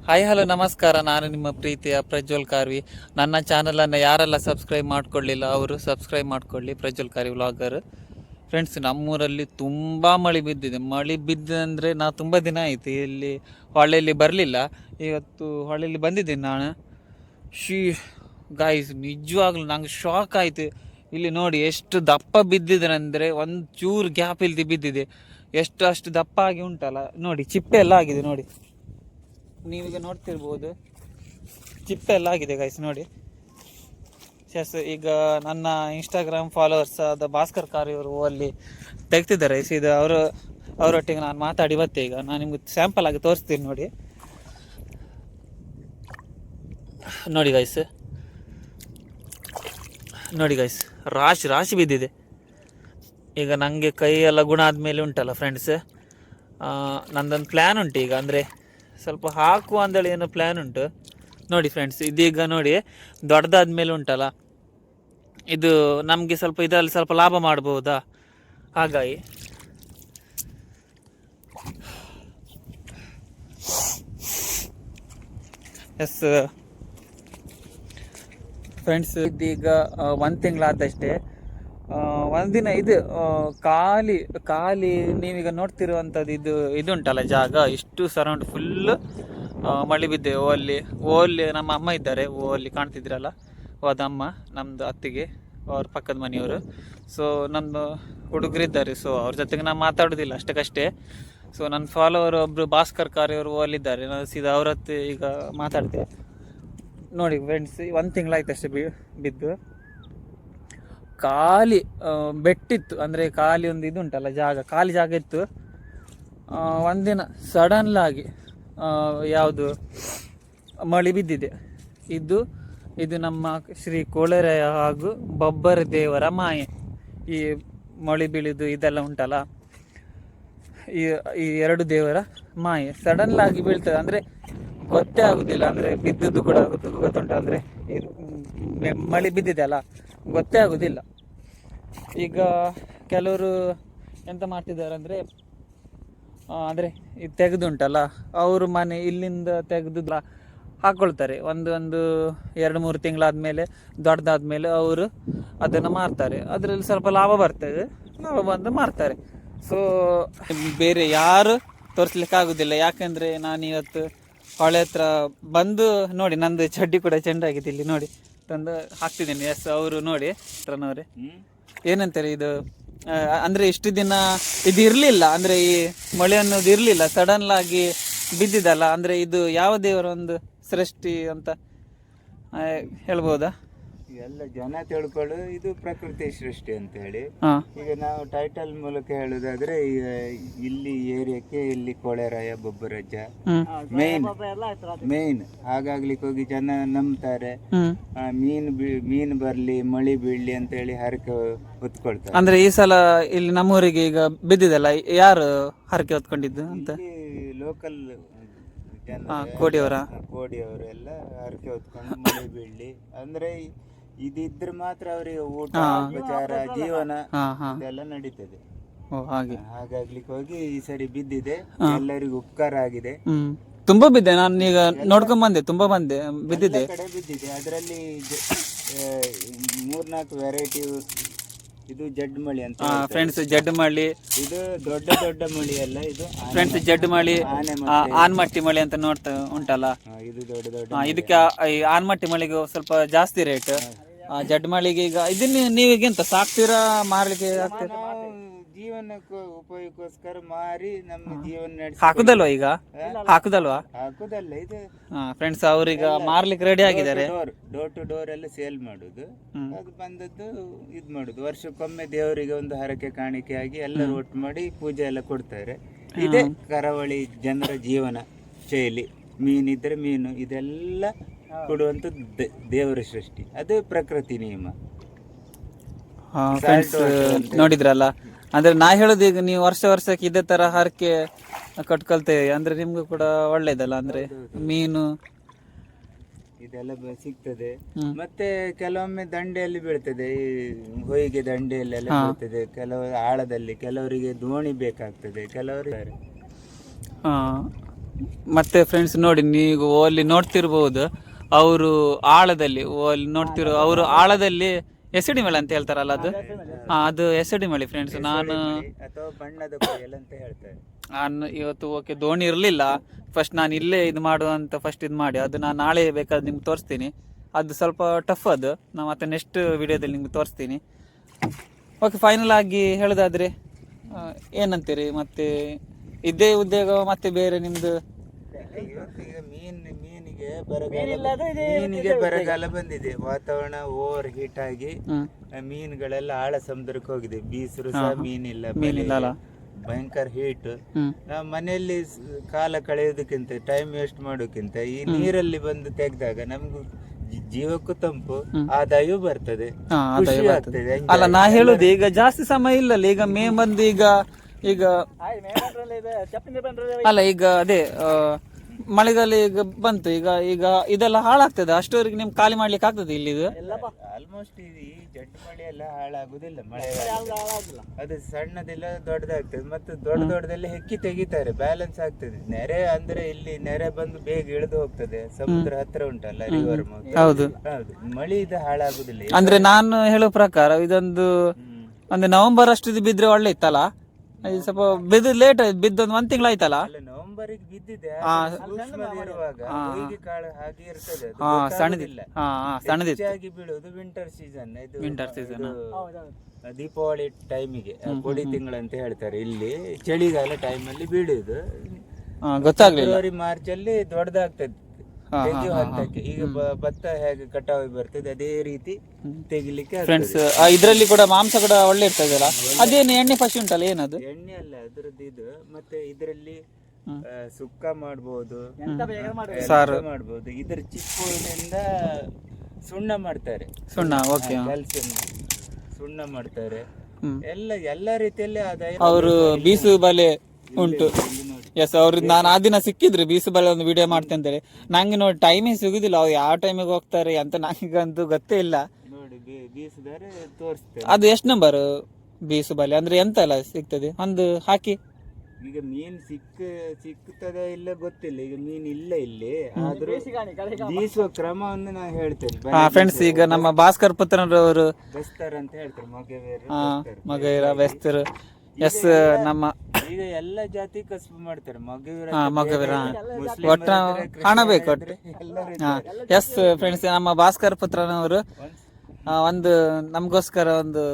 Hi hello ನಮಸ್ಕಾರ. ನಾನು ನಿಮ್ಮ ಪ್ರೀತಿಯ ಪ್ರಜ್ವಲ್ ಕಾರ್ವಿ. ನನ್ನ ಚಾನಲನ್ನು ಯಾರೆಲ್ಲ ಸಬ್ಸ್ಕ್ರೈಬ್ ಮಾಡ್ಕೊಳ್ಳಿಲ್ಲ ಅವರು ಸಬ್ಸ್ಕ್ರೈಬ್ ಮಾಡ್ಕೊಳ್ಳಿ, ಪ್ರಜ್ವಲ್ ಕಾರ್ವಿ ವ್ಲಾಗರ್. ಫ್ರೆಂಡ್ಸ್, ನಮ್ಮೂರಲ್ಲಿ ತುಂಬ ಮಳೆ ಬಿದ್ದಿದೆ. ಮಳೆ ಬಿದ್ದಿದೆ ಅಂದರೆ ನಾವು ತುಂಬ ದಿನ ಆಯಿತು ಇಲ್ಲಿ ಹೊಳೆಯಲ್ಲಿ ಬರಲಿಲ್ಲ. ಇವತ್ತು ಹೊಳೆಯಲ್ಲಿ ಬಂದಿದ್ದೀನಿ ನಾನು. ಗಾಯ್ಸ್, ನಿಜವಾಗ್ಲೂ ನಂಗೆ ಶಾಕ್ ಆಯಿತು. ಇಲ್ಲಿ ನೋಡಿ ಎಷ್ಟು ದಪ್ಪ ಬಿದ್ದಿದೆ ಅಂದರೆ ಒಂದು ಚೂರು ಗ್ಯಾಪ್ ಇಲ್ದಿ ಬಿದ್ದಿದೆ. ಅಷ್ಟು ದಪ್ಪ ಆಗಿ ಉಂಟಲ್ಲ ನೋಡಿ, ಚಿಪ್ಪೆ ಎಲ್ಲ ಆಗಿದೆ ನೋಡಿ. ನೀವೀಗ ನೋಡ್ತಿರ್ಬೋದು, ಚಿಪ್ಪೆ ಎಲ್ಲ ಆಗಿದೆ ಗೈಸ್ ನೋಡಿ. ಈಗ ನನ್ನ ಇನ್ಸ್ಟಾಗ್ರಾಮ್ ಫಾಲೋವರ್ಸ್ ಆದ ಭಾಸ್ಕರ್ ಕಾರ್ಯವರು ಅಲ್ಲಿ ತೆಗ್ತಿದ್ದಾರೆ. ಇದು ಅವರೊಟ್ಟಿಗೆ ನಾನು ಮಾತಾಡಿ ಬತ್ತೆ. ಈಗ ನಾನು ನಿಮ್ಗೆ ಸ್ಯಾಂಪಲ್ ಆಗಿ ತೋರಿಸ್ತೀನಿ ನೋಡಿ. ನೋಡಿ ಗೈಸ್, ರಾಶಿ ಬಿದ್ದಿದೆ. ಈಗ ನನಗೆ ಕೈ ಎಲ್ಲ ಗುಣ ಆದಮೇಲೆ ಉಂಟಲ್ಲ ಫ್ರೆಂಡ್ಸ್, ನಂದೊಂದು ಪ್ಲ್ಯಾನ್ ಉಂಟು ಈಗ. ಅಂದರೆ ಸ್ವಲ್ಪ ಹಾಕುವ ಅಂದೇಳಿ ಏನೋ ಪ್ಲ್ಯಾನ್ ಉಂಟು ನೋಡಿ ಫ್ರೆಂಡ್ಸ್. ಇದೀಗ ನೋಡಿ ದೊಡ್ಡದಾದ್ಮೇಲೆ ಉಂಟಲ್ಲ, ಇದು ನಮಗೆ ಸ್ವಲ್ಪ ಇದರಲ್ಲಿ ಸ್ವಲ್ಪ ಲಾಭ ಮಾಡ್ಬೋದಾ, ಹಾಗಾಗಿ ಎಸ್ ಫ್ರೆಂಡ್ಸ್. ಇದೀಗ 1 ತಿಂಗಳಾದಷ್ಟೇ. ಒಂದಿನ ಇದು ಖಾಲಿ ನೀವೀಗ ನೋಡ್ತಿರುವಂಥದ್ದು ಇದು ಉಂಟಲ್ಲ ಜಾಗ, ಇಷ್ಟು ಸರೌಂಡ್ ಫುಲ್ ಮಳೆ ಬಿದ್ದೆ. ಅಲ್ಲಿ ನಮ್ಮ ಅಮ್ಮ ಇದ್ದಾರೆ, ಅಲ್ಲಿ ಕಾಣ್ತಿದ್ರಲ್ಲ, ಅದಮ್ಮ ನಮ್ಮದು ಅತ್ತಿಗೆ, ಅವ್ರ ಪಕ್ಕದ ಮನೆಯವರು. ಸೊ ನಮ್ಮದು ಹುಡುಗರಿದ್ದಾರೆ, ಸೊ ಅವ್ರ ಜೊತೆಗೆ ನಾನು ಮಾತಾಡೋದಿಲ್ಲ ಅಷ್ಟಕ್ಕಷ್ಟೇ. ಸೊ ನನ್ನ ಫಾಲೋವರ್ ಒಬ್ಬರು ಭಾಸ್ಕರ್ ಕಾರ್ಯವರು ಅಲ್ಲಿದ್ದಾರೆ, ನಾನು ಸೀದಾ ಅವ್ರ ಹತ್ರ ಈಗ ಮಾತಾಡ್ತೆ ನೋಡಿ ಫ್ರೆಂಡ್ಸ್. 1 ತಿಂಗಳಾಯ್ತು ಅಷ್ಟೇ ಬಿದ್ದು. ಖಾಲಿ ಬೆಟ್ಟಿತ್ತು, ಅಂದರೆ ಖಾಲಿ ಒಂದು ಇದು ಉಂಟಲ್ಲ ಖಾಲಿ ಜಾಗ ಇತ್ತು. ಒಂದಿನ ಸಡನ್ಲಾಗಿ ಯಾವುದು ಮಳೆ ಬಿದ್ದಿದೆ. ಇದು ನಮ್ಮ ಶ್ರೀ ಕೋಳೆರಾಯ ಹಾಗೂ ಬೊಬ್ಬರ ದೇವರ ಮಾಯೆ. ಈ ಮಳೆ ಬೀಳಿದು ಇದೆಲ್ಲ ಉಂಟಲ್ಲ, ಈ 2 ದೇವರ ಮಾಯೆ ಸಡನ್ಲಾಗಿ ಬೀಳ್ತದೆ. ಅಂದರೆ ಗೊತ್ತೇ ಆಗುದಿಲ್ಲ, ಅಂದರೆ ಬಿದ್ದದ್ದು ಕೂಡ ಗೊತ್ತುಂಟು. ಅಂದರೆ ಮಳೆ ಬಿದ್ದಿದೆ ಅಲ್ಲ, ಗೊತ್ತೇ ಆಗುದಿಲ್ಲ. ಈಗ ಕೆಲವರು ಎಂತ ಮಾಡ್ತಿದ್ದಾರೆ ಅಂದರೆ ಇದು ತೆಗೆದುಂಟಲ್ಲ, ಅವರು ಮನೆ ಇಲ್ಲಿಂದ ತೆಗೆದು ಹಾಕ್ಕೊಳ್ತಾರೆ. ಒಂದು 2-3 ತಿಂಗಳಾದ್ಮೇಲೆ ದೊಡ್ಡದಾದ್ಮೇಲೆ ಅವರು ಅದನ್ನು ಮಾರ್ತಾರೆ. ಅದರಲ್ಲಿ ಸ್ವಲ್ಪ ಲಾಭ ಬರ್ತದೆ, ಲಾಭ ಬಂದು ಮಾರ್ತಾರೆ. ಸೊ ಬೇರೆ ಯಾರು ತೋರಿಸ್ಲಿಕ್ಕೆ ಆಗೋದಿಲ್ಲ. ಯಾಕೆಂದರೆ ನಾನು ಇವತ್ತು ಹೊಳೆ ಹತ್ರ ಬಂದು ನೋಡಿ, ನಂದು ಚಡ್ಡಿ ಕೂಡ ಚೆಂದಾಗಿದೆ ಇಲ್ಲಿ ನೋಡಿ, ತಂದು ಹಾಕ್ತಿದ್ದೀನಿ. ಎಸ್, ಅವರು ನೋಡಿ ಟ್ರನವರೇ ಏನಂತಾರೆ ಇದು, ಅಂದರೆ ಇಷ್ಟು ದಿನ ಇದು ಇರಲಿಲ್ಲ, ಅಂದರೆ ಈ ಮಳೆ ಅನ್ನೋದು ಇರಲಿಲ್ಲ, ಸಡನ್ಲಾಗಿ ಬಿದ್ದಿದ್ದಲ್ಲ. ಅಂದರೆ ಇದು ಯಾವ ದೇವರ ಒಂದು ಸೃಷ್ಟಿ ಅಂತ ಹೇಳ್ಬೋದಾ? ಎಲ್ಲ ಜನ ತಿಳ್ಕೊಳ್ಳು, ಇದು ಪ್ರಕೃತಿ ಸೃಷ್ಟಿ ಅಂತ ಹೇಳಿ. ಈಗ ನಾವು ಟೈಟಲ್ ಮೂಲಕ ಹೇಳುದಾದ್ರೆ, ಇಲ್ಲಿ ಏರಿಯಾಕ್ಕೆ ಇಲ್ಲಿ ಕೋಳೆರಾಯ ಬೊಬ್ಬರಜ್ಜ ಮೇನ್ ಹಾಗಾಗ್ಲಿಕ್ಕೆ ಹೋಗಿ ಜನ ನಂಬ್ತಾರೆ. ಮೀನು ಬರ್ಲಿ, ಮಳಿ ಬೀಳ್ಲಿ ಅಂತ ಹೇಳಿ ಹರಕೆ ಹೊತ್ಕೊಳ್ತಾರೆ. ಅಂದ್ರೆ ಈ ಸಲ ಇಲ್ಲಿ ನಮ್ಮೂರಿಗೆ ಈಗ ಬಿದ್ದಿದಲ್ಲ, ಯಾರು ಹರಕೆ ಹೊತ್ಕೊಂಡಿದ್ದು ಅಂತ? ಲೋಕಲ್ ಕೋಡಿಯವರೆಲ್ಲ ಹರಕೆ ಹೊತ್ಕೊಂಡು ಮಳೆ ಬೀಳ್ಲಿ ಅಂದ್ರೆ ಇದಿದ್ರೆ ಮಾತ್ರ ಅವರಿಗೆ ಊಟ, ಉಪಚಾರ, ಜೀವನ ಇದೆಲ್ಲ ನಡೀತದೆ. ಹಾಗಾಗ್ಲಿಕ್ಕೆ ಹೋಗಿ ಈ ಸರಿ ಬಿದ್ದಿದೆ, ಎಲ್ಲರಿಗೂ ಉಪಕಾರ ಆಗಿದೆ. ತುಂಬಾ ಬಿದ್ದೆ, ನಾನು ಈಗ ನೋಡ್ಕೊಂಡ್ ಬಂದೆ, ತುಂಬಾ ಬಿದ್ದಿದೆ. ಕಡೆ ಬಿದ್ದಿದೆ. ಅದರಲ್ಲಿ 3-4 ವೆರೈಟಿ. ಇದು ಜಡ್ ಮಳಿ ಅಂತ ಫ್ರೆಂಡ್ಸ್, ಜಡ್ ಮಳಿ. ಇದು ದೊಡ್ಡ ಮಳಿ ಅಲ್ಲ, ಇದು ಫ್ರೆಂಡ್ಸ್ ಜಡ್ ಮಳಿ, ಆನ್ಮಟ್ಟಿ ಮಳಿ ಅಂತ ಉಂಟಲ್ಲ, ಇದು ದೊಡ್ಡ. ಇದಕ್ಕೆ ಆನ್ಮಟ್ಟಿ ಮಳಿಗೆ ಸ್ವಲ್ಪ ಜಾಸ್ತಿ ರೇಟ್. ಜಡ್ ಮಳಿಗೆ ಈಗ ಇದನ್ನ ನೀವೀಗ ಎಂತ ಸಾಕ್ತೀರಾ, ಮಾರ್ಲಿಕ್ಕೆ ಹಾಕ್ತೀರಾ? ಜೀವನಕ್ಕೂ ಉಪಯೋಗಕ್ಕೋಸ್ಕರ ಮಾರಿ ನಮ್ಮ ಜೀವನ ನಡೆಸಿ ಹಾಕುದಲ್ವಾ ಈಗ? ಹಾಕುದಲ್ಲ ಇದು. ಫ್ರೆಂಡ್ಸ್, ಅವ್ರೀಗ ಮಾರ್ಲಿಕ್ಕೆ ರೆಡಿ ಆಗಿದ್ದಾರೆ. ಡೋರ್ ಟು ಡೋರ್ ಎಲ್ಲ ಸೇಲ್ ಮಾಡುದು. ಅದು ಬಂದದ್ದು ಇದ್ ಮಾಡುದು. ವರ್ಷಕ್ಕೊಮ್ಮೆ ದೇವರಿಗೆ ಒಂದು ಹರಕೆ ಕಾಣಿಕೆ ಆಗಿ ಎಲ್ಲರೂ ಒಟ್ಟು ಮಾಡಿ ಪೂಜೆ ಎಲ್ಲ ಕೊಡ್ತಾರೆ. ಇದೇ ಕರಾವಳಿ ಜನರ ಜೀವನ ಶೈಲಿ. ಮೀನಿದ್ರೆ ಮೀನು, ಇದೆಲ್ಲ ಕೊಡುವಂತ ದೇವರ ಸೃಷ್ಟಿ, ಅದು ಪ್ರಕೃತಿ ನಿಯಮ. ನೋಡಿದ್ರಲ್ಲ, ಅಂದ್ರೆ ನಾ ಹೇಳುದು, ಈಗ ನೀವು ವರ್ಷಕ್ಕೆ ಇದೇ ತರ ಹರಕೆ ಕಟ್ಕೊಳ್ತೇವೆ ಅಂದ್ರೆ ನಿಮ್ಗೂ ಕೂಡ ಒಳ್ಳೇದಲ್ಲ. ಅಂದ್ರೆ ಮೀನು ಇದೆಲ್ಲ ಸಿಗ್ತದೆ. ಮತ್ತೆ ಕೆಲವೊಮ್ಮೆ ದಂಡೆಯಲ್ಲಿ ಬೀಳ್ತದೆ, ಹೊಯ್ಗೆ ದಂಡೆಯಲ್ಲೆಲ್ಲ ಬೀಳ್ತದೆ. ಕೆಲವು ಆಳದಲ್ಲಿ, ಕೆಲವರಿಗೆ ದೋಣಿ ಬೇಕಾಗ್ತದೆ, ಕೆಲವರು ಮತ್ತೆ ಫ್ರೆಂಡ್ಸ್ ನೋಡಿ, ನೀವು ಅಲ್ಲಿ ನೋಡ್ತಿರ್ಬೋದು, ಅವರು ಆಳದಲ್ಲಿ ಅಲ್ಲಿ ನೋಡ್ತಿರೋ ಅವರು ಆಳದಲ್ಲಿ ಎಸಡಿ ಮಳೆ ಅಂತ ಹೇಳ್ತಾರಲ್ಲ, ಅದು ಎಸಡಿ ಮಳೆ ಫ್ರೆಂಡ್ಸ್. ನಾನು ಅಥವಾ ಬಣ್ಣದ ಕೊಯ್ಲು ಅಂತ ಹೇಳ್ತಾರೆ. ನಾನು ಇವತ್ತು ಓಕೆ ದೋಣಿ ಇರಲಿಲ್ಲ, ಫಸ್ಟ್ ನಾನು ಇಲ್ಲೇ ಇದು ಮಾಡುವಂತ ಫಸ್ಟ್ ಇದು ಮಾಡಿ, ಅದು ನಾನು ನಾಳೆ ಬೇಕಾದ್ರೆ ನಿಮ್ಗೆ ತೋರಿಸ್ತೀನಿ. ಅದು ಸ್ವಲ್ಪ ಟಫ್, ಅದು ನಾನು ಮತ್ತೆ ನೆಕ್ಸ್ಟ್ ವಿಡಿಯೋದಲ್ಲಿ ನಿಮ್ಗೆ ತೋರಿಸ್ತೀನಿ. ಓಕೆ, ಫೈನಲ್ ಆಗಿ ಹೇಳೋದಾದ್ರೆ ಏನಂತೀರಿ? ಮತ್ತೆ ಇದೇ ಉದ್ಯೋಗ ಮತ್ತೆ ಬೇರೆ ನಿಮ್ದು? ಇವತ್ತೀಗ ಮೀನಿಗೆ ಬರಗಾಲ ಬಂದಿದೆ, ವಾತಾವರಣ ಓವರ್ ಹೀಟ್ ಆಗಿ ಮೀನುಗಳೆಲ್ಲ ಆಳ ಸಮುದ್ರಕ್ಕೆ ಹೋಗಿದೆ, ಬೀಸರು ಸಹ ಮೀನಿಲ್ಲ, ಭಯಂಕರ ಹೀಟ್. ನಾವು ಮನೆಯಲ್ಲಿ ಕಾಲ ಕಳೆಯೋದಕ್ಕಿಂತ, ಟೈಮ್ ವೇಸ್ಟ್ ಮಾಡೋಕ್ಕಿಂತ ಈ ನೀರಲ್ಲಿ ಬಂದು ತೆಗೆದಾಗ ನಮ್ಗೂ ಜೀವಕ್ಕೂ ತಂಪು, ಆದಾಯವೂ ಬರ್ತದೆ, ಖುಷಿ ಆಗ್ತದೆ. ಅಲ್ಲ, ನಾ ಹೇಳುದು ಈಗ ಜಾಸ್ತಿ ಸಮಯ ಇಲ್ಲಲ್ಲ, ಈಗ ಮೇ ಬಂದು ಈಗ ಅಲ್ಲ, ಈಗ ಅದೇ ಮಳೆಗಾಲ ಈಗ ಬಂತು, ಈಗ ಇದೆಲ್ಲ ಹಾಳಾಗ್ತದೆ. ಅಷ್ಟವರೆಗೆ ನಿಮ್ಗೆ ಖಾಲಿ ಮಾಡ್ಲಿಕ್ಕೆ ಆಗ್ತದೆ ಇಲ್ಲಿ? ಆಲ್ಮೋಸ್ಟ್ ಈ ಜಟ್ಟು ಮಳೆ ಎಲ್ಲ ಹಾಳಾಗುದಿಲ್ಲ, ಮಳೆ ಅದು ಸಣ್ಣದೆಲ್ಲ ದೊಡ್ಡದಾಗ್ತದೆ, ಮತ್ತೆ ದೊಡ್ಡದೆಲ್ಲ ಹೆಕ್ಕಿ ತೆಗಿತಾರೆ, ಬ್ಯಾಲೆನ್ಸ್ ಆಗ್ತದೆ. ನೆರೆ ಅಂದ್ರೆ ಇಲ್ಲಿ ನೆರೆ ಬಂದು ಬೇಗ ಇಳಿದು ಹೋಗ್ತದೆ, ಸಮುದ್ರ ಹತ್ರ ಉಂಟಲ್ಲ, ರಿವರ್ ಮೌತ್. ಹೌದು, ಮಳೆ ಇದು ಹಾಳಾಗುದಿಲ್ಲ. ಅಂದ್ರೆ ನಾನು ಹೇಳೋ ಪ್ರಕಾರ ಇದೊಂದು ಒಂದು ನವೆಂಬರ್ ಅಷ್ಟು ಬಿದ್ರೆ ಒಳ್ಳೆ ಇತ್ತಲ್ಲ, ಸ್ವಲ್ಪ ಬಿದ್ದು ಲೇಟ್ ಆಯ್ತು, ಬಿದ್ದೊಂದು 1 ತಿಂಗಳು ಆಯ್ತಲ್ಲ. ನವೆಂಬರಿಗೆ ಬಿದ್ದಿದೆ, ಇರುವಾಗ ಕಾಳು ಹಾಗೆ ಇರ್ತದೆ, ಸಣ್ಣದಿಲ್ಲ ಬೀಳುವುದು ವಿಂಟರ್ ಸೀಸನ್. ಇದು ದೀಪಾವಳಿ ಟೈಮಿಗೆ, ಕೊಡಿ ತಿಂಗಳು ಅಂತ ಹೇಳ್ತಾರೆ ಇಲ್ಲಿ, ಚಳಿಗಾಲ ಟೈಮ್ ಅಲ್ಲಿ ಬೀಳುದು. ಫೆಬ್ರವರಿ ಮಾರ್ಚ್ ಅಲ್ಲಿ ದೊಡ್ಡದಾಗ್ತದೆ ತೆಗೆಯುವ ಹಂತಕ್ಕೆ. ಈಗ ಭತ್ತ ಹೇಗೆ ಕಟಾವಿ ಬರ್ತದೆ ಅದೇ ರೀತಿ ತೆಗಿಲಿಕ್ಕೆ ಫ್ರೆಂಡ್ಸ್. ಇದರಲ್ಲಿ ಕೂಡ ಮಾಂಸ ಕೂಡ ಒಳ್ಳೆ ಇರ್ತದಲ್ಲ, ಅದೇನು ಎಣ್ಣೆ ಪಶು ಉಂಟಲ್ಲ, ಏನದು? ಎಣ್ಣೆ ಅಲ್ಲ ಅದ್ರದ್ದು ಇದು. ಮತ್ತೆ ಇದರಲ್ಲಿ ಸುಕ್ಕ ಮಾಡ್ಬೋದು, ಸಾರು ಮಾಡ್ಬೋದು. ಇದ್ರ ಚಿಪ್ಪುನಿಂದ ಸುಣ್ಣ ಮಾಡ್ತಾರೆ, ಕ್ಯಾಲ್ಸಿಯಂ ಸುಣ್ಣ ಮಾಡ್ತಾರೆ. ಎಲ್ಲ ರೀತಿಯಲ್ಲಿ ಆದಾಯ. ಅವರು ಬೀಸು ಬಲೆ ಉಂಟು. ಎಸ್, ಅವ್ರಿಗೆ ನಾನು ಆ ದಿನ ಸಿಕ್ಕಿದ್ರು, ಬೀಸು ಬಲೆ ಒಂದು ವಿಡಿಯೋ ಮಾಡ್ತೇನೆ ಅಂತೇಳಿ. ನಂಗೆ ನೋಡಿ ಟೈಮಿಂಗ್ ಸಿಗುದಿಲ್ಲ, ಅವ್ರು ಯಾವ ಟೈಮಿಗೆ ಹೋಗ್ತಾರೆ ಅಂತ ನನಗಂತೂ ಗೊತ್ತೇ ಇಲ್ಲ. ನೋಡಿ ಬೀಸುದಾರೆ ತೋರಿಸ್ತೇನೆ. ಅದು ಎಷ್ಟು ನಂಬರ್ ಬೀಸು ಬಲೆ ಅಂದ್ರೆ ಎಂತ ಎಲ್ಲ ಸಿಗ್ತದೆ ಒಂದು ಹಾಕಿ? ಈಗ ಮೀನ್ ಸಿಕ್ಕುತ್ತದೆ ಇಲ್ಲ ಗೊತ್ತಿಲ್ಲ, ಈಗ ಮೀನ್ ಇಲ್ಲ ಇಲ್ಲಿ, ಆದ್ರೂ ಬೀಸುವ ಕ್ರಮವನ್ನು ನಾನು ಹೇಳ್ತೇನೆ ಫ್ರೆಂಡ್ಸ್. ಈಗ ನಮ್ಮ ಭಾಸ್ಕರ್ ಪುತ್ರನವರು ಬೆಸ್ತರ್ ಅಂತ ಹೇಳ್ತಾರೆ, ಮಗವೀರ ಬೆಸ್ತರ್. ಎಸ್, ನಮ್ಮ ಈಗ ಎಲ್ಲ ಜಾತಿ ಕಸುಬು ಮಾಡ್ತಾರೆ, ಮಗವೀರ ಒಟ್ಟ ಹಣ ಬೇಕು ಒಟ್ಟು. ಎಸ್ ಫ್ರೆಂಡ್ಸ್, ನಮ್ಮ ಭಾಸ್ಕರ್ ಪುತ್ರನವರು ಒಂದು ನಮಗೋಸ್ಕರ ಒಂದು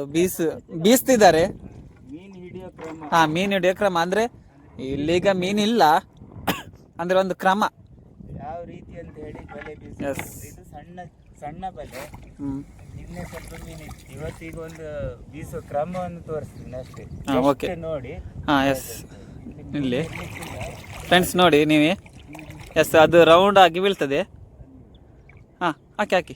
ಬೀಸ್ತಿದ್ದಾರೆ. ಮೀನ್ ಹಿಡಿಯೋ ಕ್ರಮ ಅಂದ್ರೆ ಇಲ್ಲೀಗ ಮೀನಿಲ್ಲ ಅಂದ್ರೆ ಒಂದು ಕ್ರಮ ಯಾವ ರೀತಿ ಅಂತ ಹೇಳಿ ಬಲೆ ಬೀಸ. ಇದು ಸಣ್ಣ ಬಲೆ, ಇನ್ನೇ ಸ್ವಲ್ಪ ಮೀನಿತ್ತು. ಇವತ್ತೀಗ ಒಂದು ಬೀಸೋ ಕ್ರಮವನ್ನು ತೋರಿಸ್ತೀನಿ ಅಷ್ಟೇ, ನೋಡಿ. ಎಸ್, ಇಲ್ಲಿ ಫ್ರೆಂಡ್ಸ್ ನೋಡಿ ನೀವೇ. ಎಸ್, ಅದು ರೌಂಡ್ ಆಗಿ ಬೀಳ್ತದೆ. ಹಾಕಿ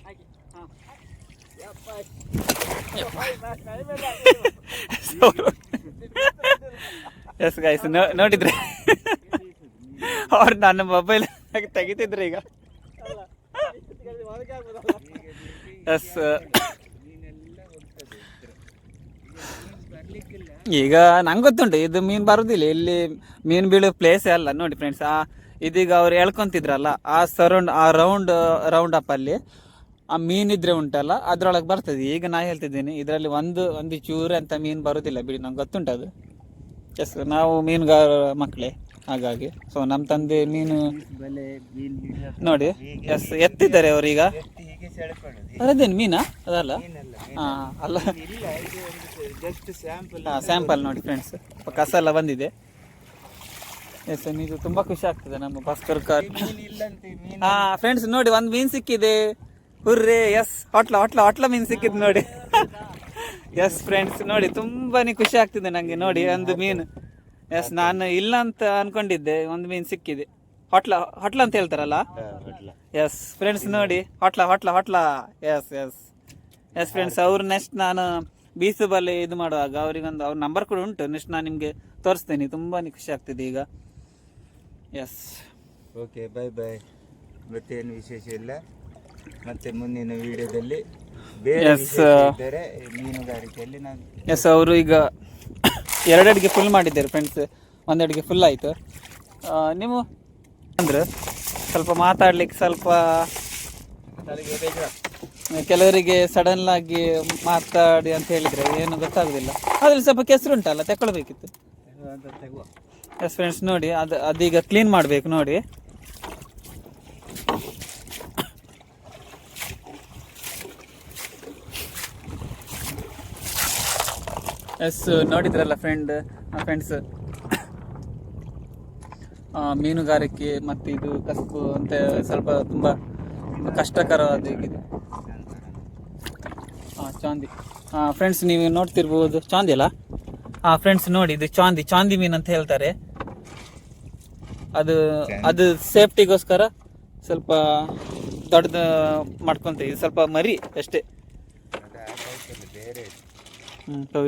ಎಸ್ ಗೈಸ್, ನೋಡಿದ್ರೆ ಅವ್ರು ನನ್ನ ಮೊಬೈಲ್ ತೆಗಿತಿದ್ರು ಈಗ. ಎಸ್, ಈಗ ನಂಗೆ ಗೊತ್ತುಂಟು ಇದು ಮೀನು ಬರುದಿಲ್ಲ, ಇಲ್ಲಿ ಮೀನು ಬೀಳೋ ಪ್ಲೇಸೇ ಅಲ್ಲ. ನೋಡಿ ಫ್ರೆಂಡ್ಸ್, ಇದೀಗ ಅವ್ರು ಎಳ್ಕೊಂತಿದ್ರಲ್ಲ, ಆ ರೌಂಡ್ ಅಪ್ ಅಲ್ಲಿ ಆ ಮೀನಿದ್ರೆ ಉಂಟಲ್ಲ ಅದ್ರೊಳಗೆ ಬರ್ತದೆ. ಈಗ ನಾ ಹೇಳ್ತಿದ್ದೀನಿ ಇದರಲ್ಲಿ ಒಂದು ಚೂರು ಅಂತ ಮೀನು ಬರುದಿಲ್ಲ ಬಿಡಿ, ನಂಗೆ ಗೊತ್ತುಂಟು ಅದು. ಎಸ್, ನಾವು ಮೀನುಗಾರ ಮಕ್ಕಳೇ, ಹಾಗಾಗಿ ಸೊ ನಮ್ಮ ತಂದೆ ಮೀನು ನೋಡಿ. ಎಸ್, ಎತ್ತಿದ್ದಾರೆ ಅವರೀಗ. ಅದೇನು ಮೀನಾ? ಅದಲ್ಲ, ಅಲ್ಲ, ಸ್ಯಾಂಪಲ್ ನೋಡಿ ಫ್ರೆಂಡ್ಸ್, ಕಸ ಎಲ್ಲ ಬಂದಿದೆ. ಎಸ್, ಇದು ತುಂಬಾ ಖುಷಿ ಆಗ್ತದೆ ನಮ್ಮ ಭಾಸ್ಕರ್ ಕಾರ್. ಫ್ರೆಂಡ್ಸ್ ನೋಡಿ, ಒಂದು ಮೀನು ಸಿಕ್ಕಿದೆ, ಹುರ್ರೆ. ಎಸ್, ಹೊಟ್ಲ ಮೀನು ಸಿಕ್ಕಿದ್ ನೋಡಿ. ಎಸ್ ಫ್ರೆಂಡ್ಸ್ ನೋಡಿ, ತುಂಬಾನೇ ಖುಷಿ ಆಗ್ತಿದೆ ನಂಗೆ ನೋಡಿ ಒಂದು ಮೀನು. ಎಸ್, ನಾನು ಇಲ್ಲ ಅಂತ ಅನ್ಕೊಂಡಿದ್ದೆ, ಒಂದು ಮೀನು ಸಿಕ್ಕಿದೆ. ಹೊಟ್ಲ ಅಂತ ಹೇಳ್ತಾರಲ್ಲ. ಎಸ್ ಫ್ರೆಂಡ್ಸ್ ನೋಡಿ, ಹೊಟ್ಲ. ಎಸ್ ಫ್ರೆಂಡ್ಸ್, ಅವ್ರು ನೆಕ್ಸ್ಟ್ ನಾನು ಬೀಸು ಬಲೆ ಇದು ಮಾಡುವಾಗ ಅವ್ರಿಗೊಂದು ಅವ್ರ ನಂಬರ್ ಕೂಡ ಉಂಟು, ನೆಕ್ಸ್ಟ್ ನಾನು ನಿಮಗೆ ತೋರಿಸ್ತೇನೆ. ತುಂಬಾನೇ ಖುಷಿ ಆಗ್ತಿದೆ ಈಗ. Yes, okay, bye. ಮತ್ತೇನು ವಿಶೇಷ ಇಲ್ಲ, ಮತ್ತೆ ಮುಂದಿನ ವಿಡಿಯೋದಲ್ಲಿ ಬೇರೆ ಮೀನುಗಾರಿಕೆಯಲ್ಲಿ ನಾನು. ಎಸ್, ಅವರು ಈಗ 2 ಅಡಿಗೆ ಫುಲ್ ಮಾಡಿದ್ದಾರೆ ಫ್ರೆಂಡ್ಸ್, 1 ಅಡಿಗೆ ಫುಲ್ ಆಯಿತು. ನೀವು ಅಂದ್ರೆ ಸ್ವಲ್ಪ ಮಾತಾಡ್ಲಿಕ್ಕೆ ಸ್ವಲ್ಪ ಕೆಲವರಿಗೆ ಸಡನ್ ಆಗಿ ಮಾತಾಡಿ ಅಂತ ಹೇಳಿದ್ರೆ ಏನು ಗೊತ್ತಾಗುದಿಲ್ಲ. ಅದ್ರಲ್ಲಿ ಸ್ವಲ್ಪ ಕೆಸರುಂಟಲ್ಲ, ತಗೊಳ್ಬೇಕಿತ್ತು. ಎಸ್ ಫ್ರೆಂಡ್ಸ್, ನೋಡಿ ಅದೀಗ ಕ್ಲೀನ್ ಮಾಡಬೇಕು ನೋಡಿ. ಎಸ್ ನೋಡಿದ್ರಲ್ಲ ಫ್ರೆಂಡ್ಸ್, ಮೀನುಗಾರಿಕೆ ಮತ್ತು ಇದು ಕಸಬು ಅಂತ ಸ್ವಲ್ಪ ತುಂಬ ಕಷ್ಟಕರವಾದ ಇದು. ಚಾಂದಿ. ಫ್ರೆಂಡ್ಸ್, ನೀವು ನೋಡ್ತಿರ್ಬೋದು, ಚಾಂದಿ ಅಲ್ಲ? ಫ್ರೆಂಡ್ಸ್ ನೋಡಿ, ಇದು ಚಾಂದಿ ಮೀನು ಅಂತ ಹೇಳ್ತಾರೆ. ಅದು ಸೇಫ್ಟಿಗೋಸ್ಕರ ಸ್ವಲ್ಪ ದೊಡ್ಡದು ಮಾಡ್ಕೊಂತೀವಿ. ಇದು ಸ್ವಲ್ಪ ಮರಿ ಅಷ್ಟೇ.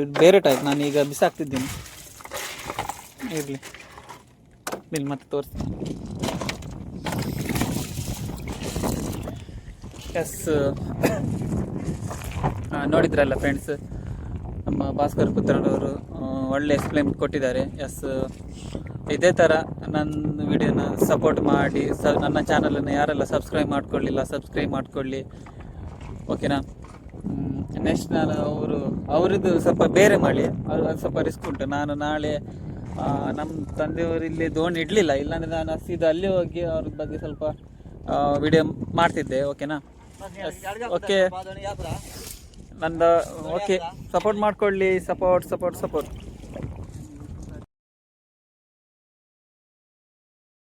ಇದು ಬೇರೆ ಟೈಪ್. ನಾನು ಈಗ ಬಿಸಾಕ್ತಿದ್ದೀನಿ, ಇರಲಿ ಮತ್ತೆ ತೋರಿಸ್ತೀನಿ. ಎಸ್ ನೋಡಿದ್ರಲ್ಲ ಫ್ರೆಂಡ್ಸ್, ನಮ್ಮ ಭಾಸ್ಕರ್ ಪುತ್ರರವರು ಒಳ್ಳೆ ಎಕ್ಸ್ಪ್ಲೇನ್ ಕೊಟ್ಟಿದ್ದಾರೆ. ಎಸ್, ಇದೇ ಥರ ನನ್ನ ವಿಡಿಯೋನ ಸಪೋರ್ಟ್ ಮಾಡಿ. ನನ್ನ ಚಾನಲನ್ನು ಯಾರೆಲ್ಲ ಸಬ್ಸ್ಕ್ರೈಬ್ ಮಾಡ್ಕೊಳ್ಳಿ, ಓಕೆನಾ? ನೆಕ್ಸ್ಟ್ ನಾನು ಅವರದ್ದು ಸ್ವಲ್ಪ ಬೇರೆ ಮಾಡಿ, ಅದು ಸ್ವಲ್ಪ ರಿಸ್ಕ್ ಉಂಟು. ನಾನು ನಾಳೆ ನಮ್ಮ ತಂದೆಯವರು ಇಲ್ಲಿ ದೋಣಿ ಇಡಲಿಲ್ಲ, ಇಲ್ಲಾಂದರೆ ನಾನು ಸೀದಾ ಅಲ್ಲಿ ಹೋಗಿ ಅವ್ರ ಬಗ್ಗೆ ಸ್ವಲ್ಪ ವಿಡಿಯೋ ಮಾಡ್ತಿದ್ದೆ, ಓಕೆನಾ? ಓಕೆ, ನಂದು ಓಕೆ, ಸಪೋರ್ಟ್ ಮಾಡ್ಕೊಳ್ಳಿ, ಸಪೋರ್ಟ್.